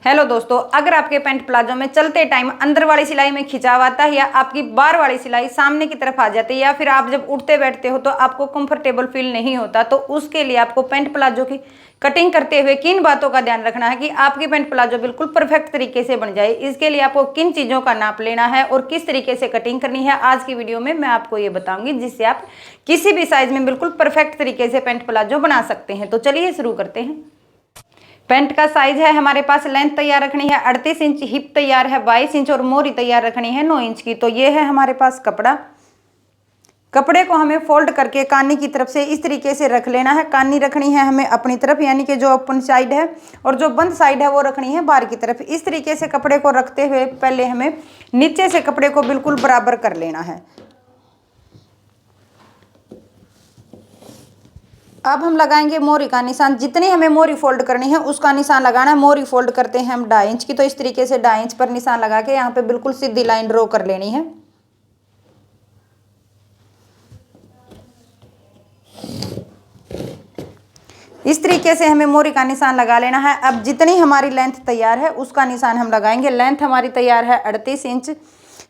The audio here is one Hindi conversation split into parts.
हेलो दोस्तों, अगर आपके पैंट प्लाजो में चलते टाइम अंदर वाली सिलाई में खिंचाव आता है या आपकी बाहर वाली सिलाई सामने की तरफ आ जाती है या फिर आप जब उठते बैठते हो तो आपको कंफर्टेबल फील नहीं होता, तो उसके लिए आपको पैंट प्लाजो की कटिंग करते हुए किन बातों का ध्यान रखना है कि आपकी पैंट प्लाजो बिल्कुल परफेक्ट तरीके से बन जाए। इसके लिए आपको किन चीज़ों का नाप लेना है और किस तरीके से कटिंग करनी है, आज की वीडियो में मैं आपको ये बताऊंगी, जिससे आप किसी भी साइज में बिल्कुल परफेक्ट तरीके से पैंट प्लाजो बना सकते हैं। तो चलिए शुरू करते हैं। पैंट का साइज है हमारे पास, लेंथ तैयार रखनी है 38 इंच, हिप तैयार है 22 इंच और मोरी तैयार रखनी है 9 इंच की। तो ये है हमारे पास कपड़ा। कपड़े को हमें फोल्ड करके कानी की तरफ से इस तरीके से रख लेना है। कानी रखनी है हमें अपनी तरफ, यानी कि जो ओपन साइड है, और जो बंद साइड है वो रखनी है बाहर की तरफ। इस तरीके से कपड़े को रखते हुए पहले हमें नीचे से कपड़े को बिल्कुल बराबर कर लेना है। अब हम लगाएंगे मोरी का निशान। जितनी हमें मोरी फोल्ड करनी है उसका निशान लगाना है। मोरी फोल्ड करते हैं हम 2.5 इंच की, तो इस तरीके से 2.5 इंच पर निशान लगा के यहाँ पे बिल्कुल सीधी लाइन ड्रॉ कर लेनी है। इस तरीके से हमें मोरी का निशान लगा लेना है। अब जितनी हमारी लेंथ तैयार है उसका निशान हम लगाएंगे। लेंथ हमारी तैयार है 38 इंच।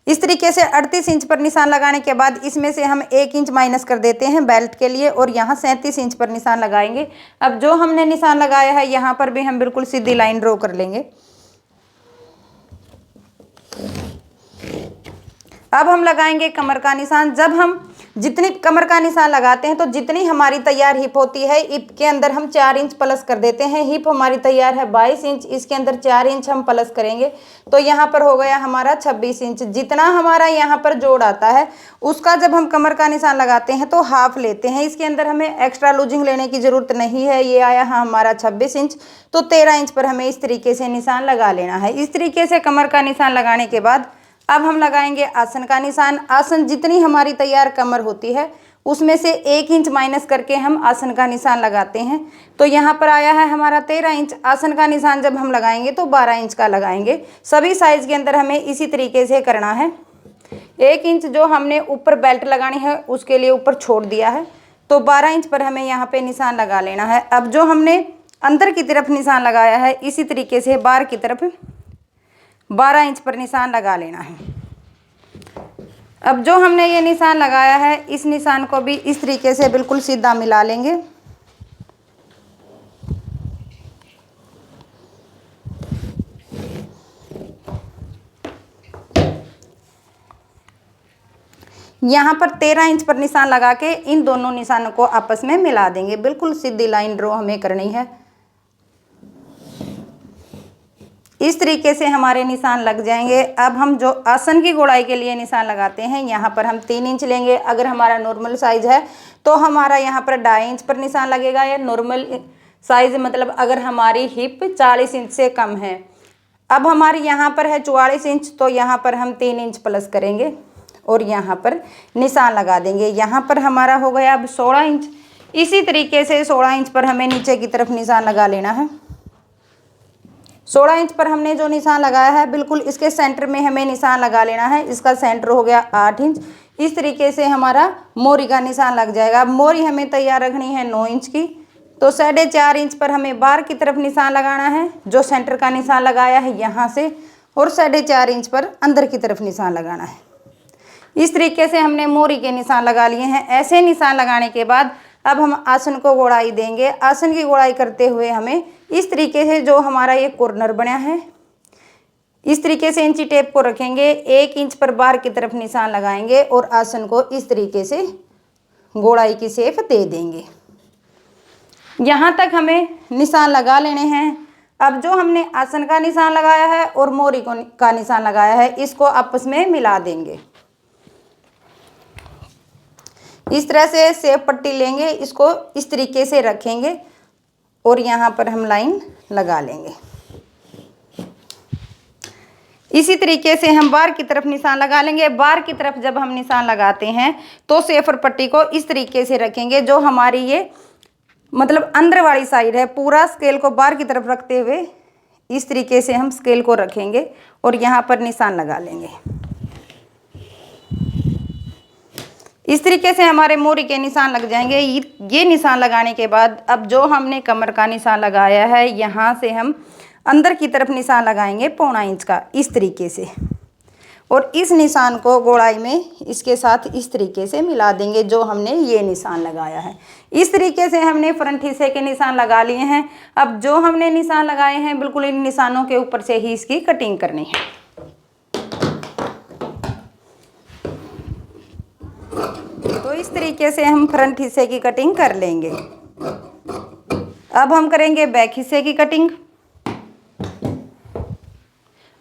इस तरीके से 38 इंच पर निशान लगाने के बाद इसमें से हम 1 इंच माइनस कर देते हैं बेल्ट के लिए और यहाँ 37 इंच पर निशान लगाएंगे। अब जो हमने निशान लगाया है यहाँ पर भी हम बिल्कुल सीधी लाइन ड्रॉ कर लेंगे। अब हम लगाएंगे कमर का निशान। जब हम जितनी कमर का निशान लगाते हैं तो जितनी हमारी तैयार हिप होती है, हिप के अंदर हम 4 इंच प्लस कर देते हैं। हिप हमारी तैयार है 22 इंच, इसके अंदर 4 इंच हम प्लस करेंगे तो यहाँ पर हो गया हमारा 26 इंच। जितना हमारा यहाँ पर जोड़ आता है उसका जब हम कमर का निशान लगाते हैं तो हाफ लेते हैं। इसके अंदर हमें एक्स्ट्रा लूजिंग लेने की ज़रूरत नहीं है। ये आया हमारा 26 इंच, तो 13 इंच पर हमें इस तरीके से निशान लगा लेना है। इस तरीके से कमर का निशान लगाने के बाद अब हम लगाएंगे आसन का निशान। आसन जितनी हमारी तैयार कमर होती है उसमें से 1 इंच माइनस करके हम आसन का निशान लगाते हैं। तो यहाँ पर आया है हमारा 13 इंच। आसन का निशान जब हम लगाएंगे तो 12 इंच का लगाएंगे। सभी साइज़ के अंदर हमें इसी तरीके से करना है। 1 इंच जो हमने ऊपर बेल्ट लगानी है उसके लिए ऊपर छोड़ दिया है, तो 12 इंच पर हमें यहाँ पे निशान लगा लेना है। अब जो हमने अंदर की तरफ निशान लगाया है इसी तरीके से बाहर की तरफ 12 इंच पर निशान लगा लेना है। अब जो हमने ये निशान लगाया है इस निशान को भी इस तरीके से बिल्कुल सीधा मिला लेंगे। यहाँ पर 13 इंच पर निशान लगा के इन दोनों निशानों को आपस में मिला देंगे। बिल्कुल सीधी लाइन ड्रॉ हमें करनी है। इस तरीके से हमारे निशान लग जाएंगे। अब हम जो आसन की गोलाई के लिए निशान लगाते हैं यहाँ पर हम 3 इंच लेंगे। अगर हमारा नॉर्मल साइज है तो हमारा यहाँ पर 2.5 इंच पर निशान लगेगा, या नॉर्मल साइज मतलब अगर हमारी हिप 40 इंच से कम है। अब हमारी यहाँ पर है 44 इंच, तो यहाँ पर हम 3 इंच प्लस करेंगे और यहाँ पर निशान लगा देंगे। यहाँ पर हमारा हो गया अब 16 इंच। इसी तरीके से 16 इंच पर हमें नीचे की तरफ निशान लगा लेना है। 16 इंच पर हमने जो निशान लगाया है बिल्कुल इसके सेंटर में हमें निशान लगा लेना है। इसका सेंटर हो गया 8 इंच। इस तरीके से हमारा मोरी का निशान लग जाएगा। अब मोरी हमें तैयार रखनी है 9 इंच की, तो 4.5 इंच पर हमें बाहर की तरफ निशान लगाना है जो सेंटर का निशान लगाया है यहाँ से, और 4.5 इंच पर अंदर की तरफ निशान लगाना है। इस तरीके से हमने मोरी के निशान लगा लिए हैं। ऐसे निशान लगाने के बाद अब हम आसन को गोड़ाई देंगे। आसन की गोड़ाई करते हुए हमें इस तरीके से जो हमारा ये कॉर्नर बना है इस तरीके से इंची टेप को रखेंगे। 1 इंच पर बाहर की तरफ निशान लगाएंगे और आसन को इस तरीके से गोड़ाई की शेप दे देंगे। यहाँ तक हमें निशान लगा लेने हैं। अब जो हमने आसन का निशान लगाया है और मोरी का निशान लगाया है इसको आपस में मिला देंगे। इस तरह से शेप पट्टी लेंगे, इसको इस तरीके से रखेंगे और यहाँ पर हम लाइन लगा लेंगे। इसी तरीके से हम बाहर की तरफ निशान लगा लेंगे। बाहर की तरफ जब हम निशान लगाते हैं तो शेपर पट्टी को इस तरीके से रखेंगे। जो हमारी ये मतलब अंदर वाली साइड है, पूरा स्केल को बाहर की तरफ रखते हुए इस तरीके से हम स्केल को रखेंगे और यहाँ पर निशान लगा लेंगे। इस तरीके से हमारे मोरी के निशान लग जाएंगे। ये निशान लगाने के बाद अब जो हमने कमर का निशान लगाया है यहाँ से हम अंदर की तरफ निशान लगाएंगे 1.25 इंच का इस तरीके से, और इस निशान को गोलाई में इसके साथ इस तरीके से मिला देंगे जो हमने ये निशान लगाया है। इस तरीके से हमने फ्रंट हिस्से के निशान लगा लिए हैं। अब जो हमने निशान लगाए हैं बिल्कुल इन निशानों के ऊपर से ही इसकी कटिंग करनी है। तो इस तरीके से हम फ्रंट हिस्से की कटिंग कर लेंगे। अब हम करेंगे बैक हिस्से की कटिंग।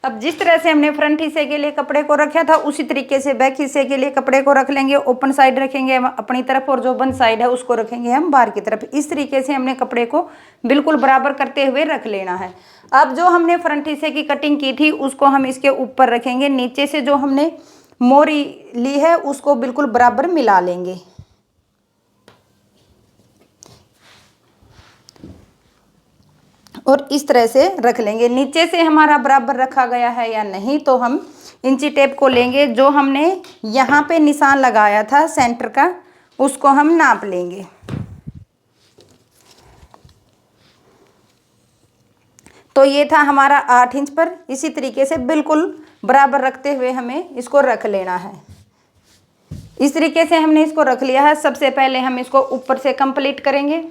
अब जिस तरह से हमने फ्रंट हिस्से के लिए कपड़े को रखा था उसी तरीके से बैक हिस्से के लिए कपड़े को रख लेंगे। ओपन साइड रखेंगे हम अपनी तरफ और जो बंद साइड है उसको रखेंगे हम बाहर की तरफ। इस तरीके से हमने कपड़े को बिल्कुल बराबर करते हुए रख लेना है। अब जो हमने फ्रंट हिस्से की कटिंग की थी उसको हम इसके ऊपर रखेंगे। नीचे से जो हमने मोरी ली है उसको बिल्कुल बराबर मिला लेंगे। और इस तरह से रख लेंगे। नीचे से हमारा बराबर रखा गया है या नहीं तो हम इंची टेप को लेंगे। जो हमने यहाँ पे निशान लगाया था सेंटर का उसको हम नाप लेंगे। तो ये था हमारा 8 इंच पर। इसी तरीके से बिल्कुल बराबर रखते हुए हमें इसको रख लेना है। इस तरीके से हमने इसको रख लिया है। सबसे पहले हम इसको ऊपर से कंप्लीट करेंगे।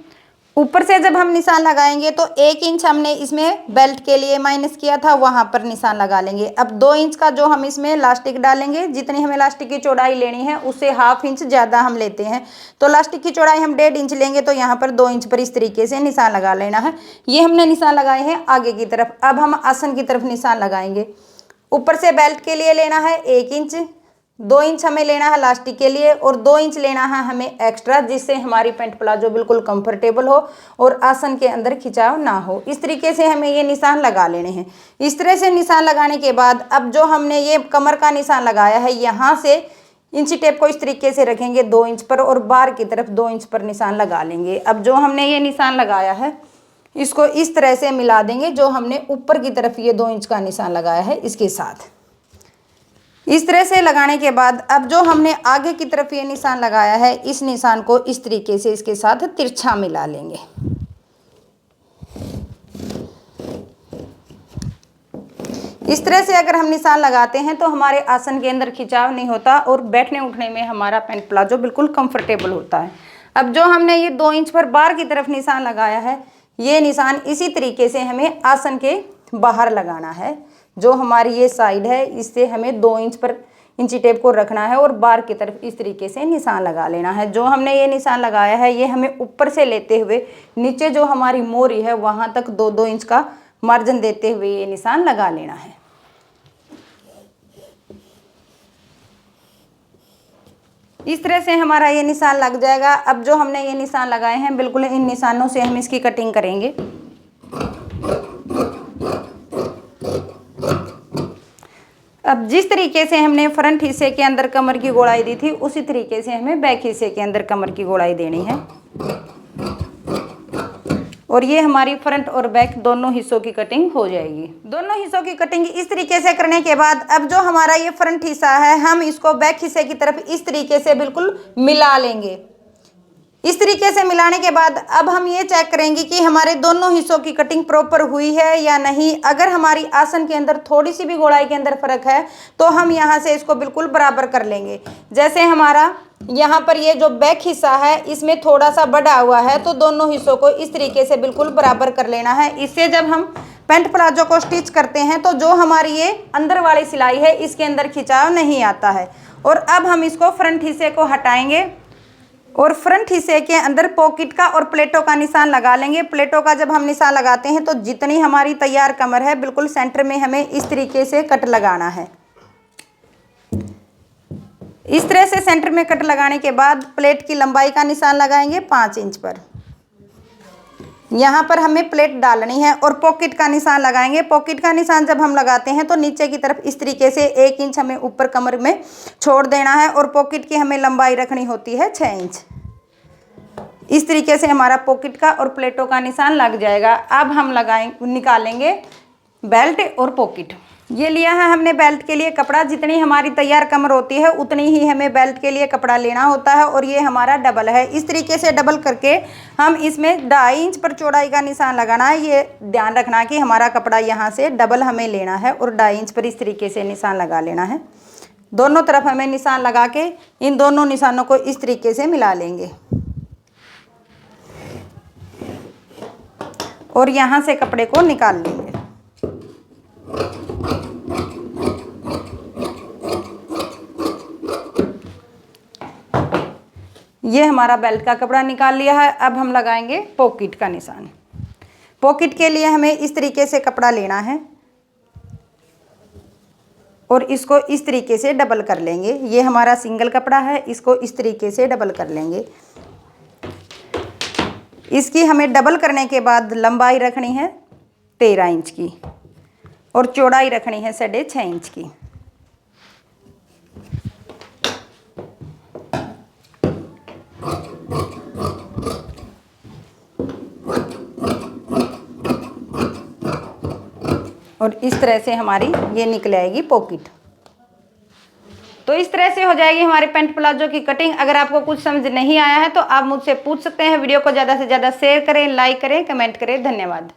ऊपर से जब हम निशान लगाएंगे तो 1 इंच हमने इसमें बेल्ट के लिए माइनस किया था, वहां पर निशान लगा लेंगे। अब 2 इंच का जो हम इसमें इलास्टिक डालेंगे, जितनी हमें इलास्टिक की चौड़ाई लेनी है उससे 1/2 इंच ज़्यादा हम लेते हैं। तो इलास्टिक की चौड़ाई हम 1.5 इंच लेंगे तो यहाँ पर 2 इंच पर इस तरीके से निशान लगा लेना है। ये हमने निशान लगाए हैं आगे की तरफ। अब हम आसन की तरफ निशान लगाएंगे। ऊपर से बेल्ट के लिए लेना है 1 इंच, 2 इंच हमें लेना है इलास्टिक के लिए और 2 इंच लेना है हमें एक्स्ट्रा, जिससे हमारी पैंट प्लाजो बिल्कुल कंफर्टेबल हो और आसन के अंदर खिंचाव ना हो। इस तरीके से हमें ये निशान लगा लेने हैं। इस तरह से निशान लगाने के बाद अब जो हमने ये कमर का निशान लगाया है यहाँ से इंची टेप को इस तरीके से रखेंगे 2 इंच पर और बाहर की तरफ 2 इंच पर निशान लगा लेंगे। अब जो हमने ये निशान लगाया है इसको इस तरह से मिला देंगे जो हमने ऊपर की तरफ ये 2 इंच का निशान लगाया है इसके साथ। इस तरह से लगाने के बाद अब जो हमने आगे की तरफ ये निशान लगाया है इस निशान को इस तरीके से इसके साथ तिरछा मिला लेंगे। इस तरह से अगर हम निशान लगाते हैं तो हमारे आसन के अंदर खिंचाव नहीं होता और बैठने उठने में हमारा पैंट प्लाजो बिल्कुल कंफर्टेबल होता है। अब जो हमने ये 2 इंच पर बाहर की तरफ निशान लगाया है ये निशान इसी तरीके से हमें आसन के बाहर लगाना है। जो हमारी ये साइड है इससे हमें 2 इंच पर इंची टेप को रखना है और बाहर की तरफ इस तरीके से निशान लगा लेना है। जो हमने ये निशान लगाया है ये हमें ऊपर से लेते हुए नीचे जो हमारी मोरी है वहाँ तक 2-2 इंच का मार्जिन देते हुए ये निशान लगा लेना है। इस तरह से हमारा ये निशान लग जाएगा। अब जो हमने ये निशान लगाए हैं बिल्कुल इन निशानों से हम इसकी कटिंग करेंगे। अब जिस तरीके से हमने फ्रंट हिस्से के अंदर कमर की गोलाई दी थी उसी तरीके से हमें बैक हिस्से के अंदर कमर की गोलाई देनी है। और ये हमारी फ्रंट और बैक दोनों हिस्सों की कटिंग हो जाएगी। दोनों हिस्सों की कटिंग इस तरीके से करने के बाद अब जो हमारा ये फ्रंट हिस्सा है हम इसको बैक हिस्से की तरफ इस तरीके से बिल्कुल मिला लेंगे। इस तरीके से मिलाने के बाद अब हम ये चेक करेंगे कि हमारे दोनों हिस्सों की कटिंग प्रॉपर हुई है या नहीं। अगर हमारी आसन के अंदर थोड़ी सी भी गोलाई के अंदर फर्क है तो हम यहाँ से इसको बिल्कुल बराबर कर लेंगे। जैसे हमारा यहाँ पर ये जो बैक हिस्सा है इसमें थोड़ा सा बढ़ा हुआ है तो दोनों हिस्सों को इस तरीके से बिल्कुल बराबर कर लेना है। इससे जब हम पैंट प्लाजो को स्टिच करते हैं तो जो हमारी ये अंदर वाली सिलाई है इसके अंदर खिंचाव नहीं आता है। और अब हम इसको फ्रंट हिस्से को हटाएंगे और फ्रंट हिस्से के अंदर पॉकेट का और प्लेटों का निशान लगा लेंगे। प्लेटों का जब हम निशान लगाते हैं तो जितनी हमारी तैयार कमर है बिल्कुल सेंटर में हमें इस तरीके से कट लगाना है। इस तरह से सेंटर में कट लगाने के बाद प्लेट की लंबाई का निशान लगाएंगे 5 इंच पर। यहाँ पर हमें प्लेट डालनी है और पॉकेट का निशान लगाएंगे। पॉकेट का निशान जब हम लगाते हैं तो नीचे की तरफ इस तरीके से 1 इंच हमें ऊपर कमर में छोड़ देना है और पॉकेट की हमें लंबाई रखनी होती है 6 इंच। इस तरीके से हमारा पॉकेट का और प्लेटों का निशान लग जाएगा। अब हम निकालेंगे बेल्ट और पॉकेट। ये लिया है हमने बेल्ट के लिए कपड़ा। जितनी हमारी तैयार कमर होती है उतनी ही हमें बेल्ट के लिए कपड़ा लेना होता है, और ये हमारा डबल है। इस तरीके से डबल करके हम इसमें 2.5 इंच पर चौड़ाई का निशान लगाना है। ये ध्यान रखना कि हमारा कपड़ा यहाँ से डबल हमें लेना है और 2.5 इंच पर इस तरीके से निशान लगा लेना है। दोनों तरफ हमें निशान लगा के इन दोनों निशानों को इस तरीके से मिला लेंगे और यहाँ से कपड़े को निकाल लेंगे। ये हमारा बेल्ट का कपड़ा निकाल लिया है। अब हम लगाएंगे पॉकेट का निशान। पॉकेट के लिए हमें इस तरीके से कपड़ा लेना है और इसको इस तरीके से डबल कर लेंगे। ये हमारा सिंगल कपड़ा है, इसको इस तरीके से डबल कर लेंगे। इसकी हमें डबल करने के बाद लंबाई रखनी है 13 इंच की और चौड़ाई रखनी है 6.5 इंच की। और इस तरह से हमारी ये निकल आएगी पॉकेट। तो इस तरह से हो जाएगी हमारे पैंट प्लाजो की कटिंग। अगर आपको कुछ समझ नहीं आया है तो आप मुझसे पूछ सकते हैं। वीडियो को ज़्यादा से ज़्यादा शेयर करें, लाइक करें, कमेंट करें। धन्यवाद।